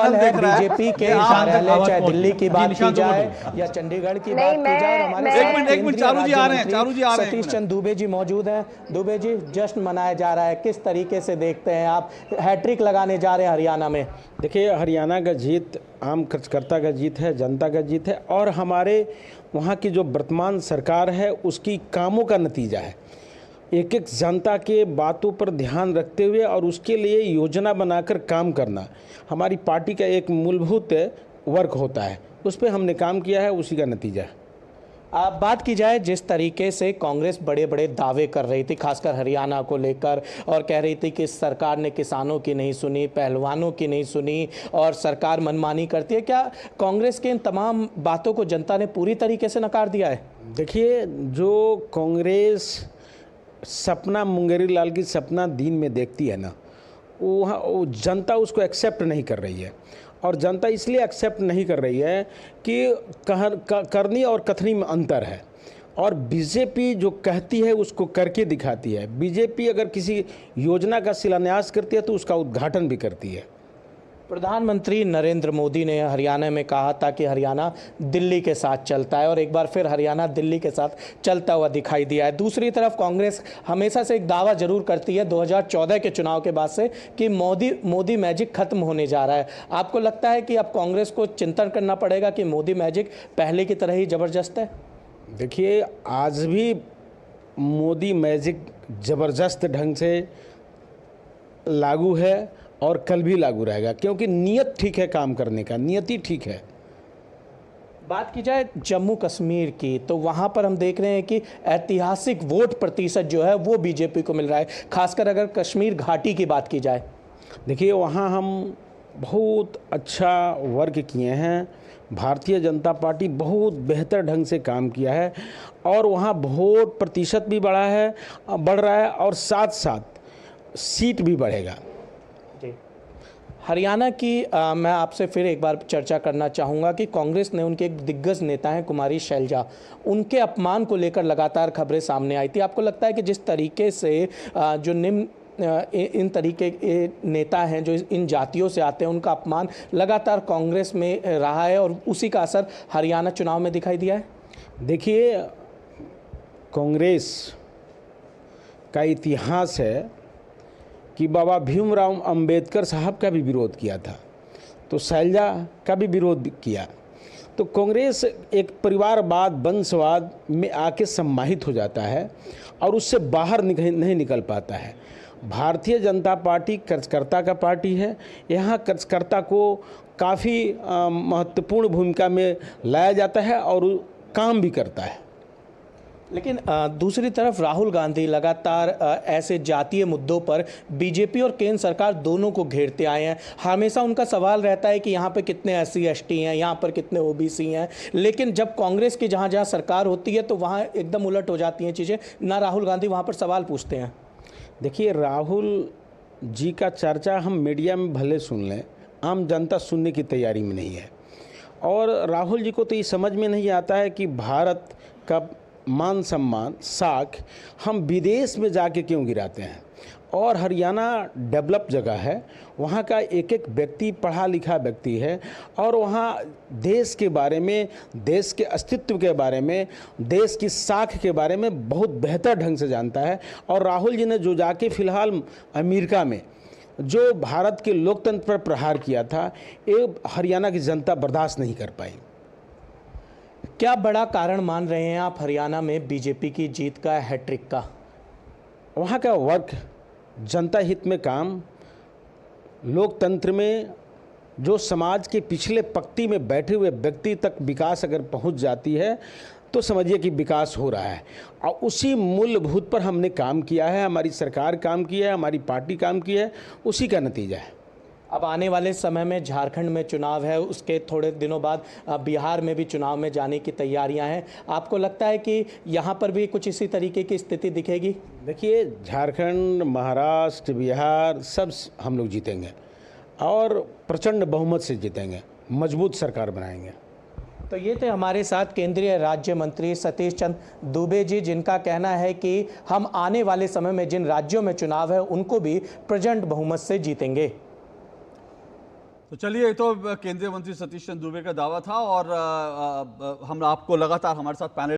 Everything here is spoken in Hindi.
है बीजेपी के कार्यालय, चाहे दिल्ली की बात की जाए या चंडीगढ़ की बात की जाए। हमारे एक मिनट चारू जी आ रहे हैं, सतीश चंद्र दूबे जी मौजूद हैं। दूबे जी, जश्न मनाया जा रहा है, किस तरीके से देखते हैं आप? हैट्रिक लगाने जा रहे हैं हरियाणा में। देखिए, हरियाणा का जीत आम कार्यकर्ता का जीत है, जनता का जीत है और हमारे वहाँ की जो वर्तमान सरकार है उसकी कामों का नतीजा है। एक एक जनता के बातों पर ध्यान रखते हुए और उसके लिए योजना बनाकर काम करना हमारी पार्टी का एक मूलभूत वर्क होता है। उस पर हमने काम किया है, उसी का नतीजा है। आप बात की जाए जिस तरीके से कांग्रेस बड़े बड़े दावे कर रही थी, खासकर हरियाणा को लेकर, और कह रही थी कि सरकार ने किसानों की नहीं सुनी, पहलवानों की नहीं सुनी और सरकार मनमानी करती है, क्या कांग्रेस के इन तमाम बातों को जनता ने पूरी तरीके से नकार दिया है? देखिए, जो कांग्रेस सपना मुंगेरी लाल की सपना दिन में देखती है ना, वो जनता उसको एक्सेप्ट नहीं कर रही है। और जनता इसलिए एक्सेप्ट नहीं कर रही है कि करनी और कथनी में अंतर है। और बीजेपी जो कहती है उसको करके दिखाती है। बीजेपी अगर किसी योजना का शिलान्यास करती है तो उसका उद्घाटन भी करती है। प्रधानमंत्री नरेंद्र मोदी ने हरियाणा में कहा था कि हरियाणा दिल्ली के साथ चलता है और एक बार फिर हरियाणा दिल्ली के साथ चलता हुआ दिखाई दिया है। दूसरी तरफ कांग्रेस हमेशा से एक दावा जरूर करती है 2014 के चुनाव के बाद से कि मोदी मैजिक खत्म होने जा रहा है। आपको लगता है कि अब कांग्रेस को चिंतन करना पड़ेगा कि मोदी मैजिक पहले की तरह ही ज़बरदस्त है? देखिए, आज भी मोदी मैजिक ज़बरदस्त ढंग से लागू है और कल भी लागू रहेगा, क्योंकि नीयत ठीक है, काम करने का नीयत ही ठीक है। बात की जाए जम्मू कश्मीर की, तो वहाँ पर हम देख रहे हैं कि ऐतिहासिक वोट प्रतिशत जो है वो बीजेपी को मिल रहा है, खासकर अगर कश्मीर घाटी की बात की जाए। देखिए, वहाँ हम बहुत अच्छा वर्क किए हैं। भारतीय जनता पार्टी बहुत बेहतर ढंग से काम किया है और वहाँ वोट प्रतिशत भी बढ़ रहा है और साथ साथ सीट भी बढ़ेगा। हरियाणा की मैं आपसे फिर एक बार चर्चा करना चाहूँगा कि कांग्रेस ने उनके एक दिग्गज नेता हैं कुमारी शैलजा, उनके अपमान को लेकर लगातार खबरें सामने आई थी। आपको लगता है कि जिस तरीके से जो इन तरीके के नेता हैं जो इन जातियों से आते हैं, उनका अपमान लगातार कांग्रेस में रहा है और उसी का असर हरियाणा चुनाव में दिखाई दिया है? देखिए, कांग्रेस का इतिहास है कि बाबा भीमराव अंबेडकर साहब का भी विरोध किया था, तो शैलजा का भी विरोध किया। तो कांग्रेस एक परिवारवाद, वंशवाद में आके सम्माहित हो जाता है और उससे बाहर नहीं निकल पाता है। भारतीय जनता पार्टी कार्यकर्ता का पार्टी है। यहाँ कार्यकर्ता को काफ़ी महत्वपूर्ण भूमिका में लाया जाता है और काम भी करता है। लेकिन दूसरी तरफ राहुल गांधी लगातार ऐसे जातीय मुद्दों पर बीजेपी और केंद्र सरकार दोनों को घेरते आए हैं। हमेशा उनका सवाल रहता है कि यहाँ पे कितने SC ST हैं, यहाँ पर कितने OBC हैं, लेकिन जब कांग्रेस की जहाँ जहाँ सरकार होती है तो वहाँ एकदम उलट हो जाती हैं चीज़ें, ना राहुल गांधी वहाँ पर सवाल पूछते हैं। देखिए, राहुल जी का चर्चा हम मीडिया में भले सुन लें, आम जनता सुनने की तैयारी में नहीं है। और राहुल जी को तो ये समझ में नहीं आता है कि भारत का मान सम्मान साख हम विदेश में जाके क्यों गिराते हैं। और हरियाणा डेवलप जगह है, वहाँ का एक एक व्यक्ति पढ़ा लिखा व्यक्ति है और वहाँ देश के बारे में, देश के अस्तित्व के बारे में, देश की साख के बारे में बहुत बेहतर ढंग से जानता है। और राहुल जी ने जो जाके फ़िलहाल अमेरिका में जो भारत के लोकतंत्र पर प्रहार किया था, ये हरियाणा की जनता बर्दाश्त नहीं कर पाई। क्या बड़ा कारण मान रहे हैं आप हरियाणा में बीजेपी की जीत का, हैट्रिक का? वहाँ का वर्क, जनता हित में काम, लोकतंत्र में जो समाज के पिछले पंक्ति में बैठे हुए व्यक्ति तक विकास अगर पहुँच जाती है तो समझिए कि विकास हो रहा है। और उसी मूलभूत पर हमने काम किया है, हमारी सरकार काम की है, हमारी पार्टी काम की है, उसी का नतीजा है। अब आने वाले समय में झारखंड में चुनाव है, उसके थोड़े दिनों बाद बिहार में भी चुनाव में जाने की तैयारियां हैं। आपको लगता है कि यहाँ पर भी कुछ इसी तरीके की स्थिति दिखेगी? देखिए, झारखंड, महाराष्ट्र, बिहार सब हम लोग जीतेंगे और प्रचंड बहुमत से जीतेंगे, मजबूत सरकार बनाएंगे। तो ये थे हमारे साथ केंद्रीय राज्य मंत्री सतीश चंद्र दूबे जी, जिनका कहना है कि हम आने वाले समय में जिन राज्यों में चुनाव है उनको भी प्रचंड बहुमत से जीतेंगे। तो चलिए, ये तो केंद्रीय मंत्री सतीश चंद्र दूबे का दावा था और हम आपको लगातार हमारे साथ पैनल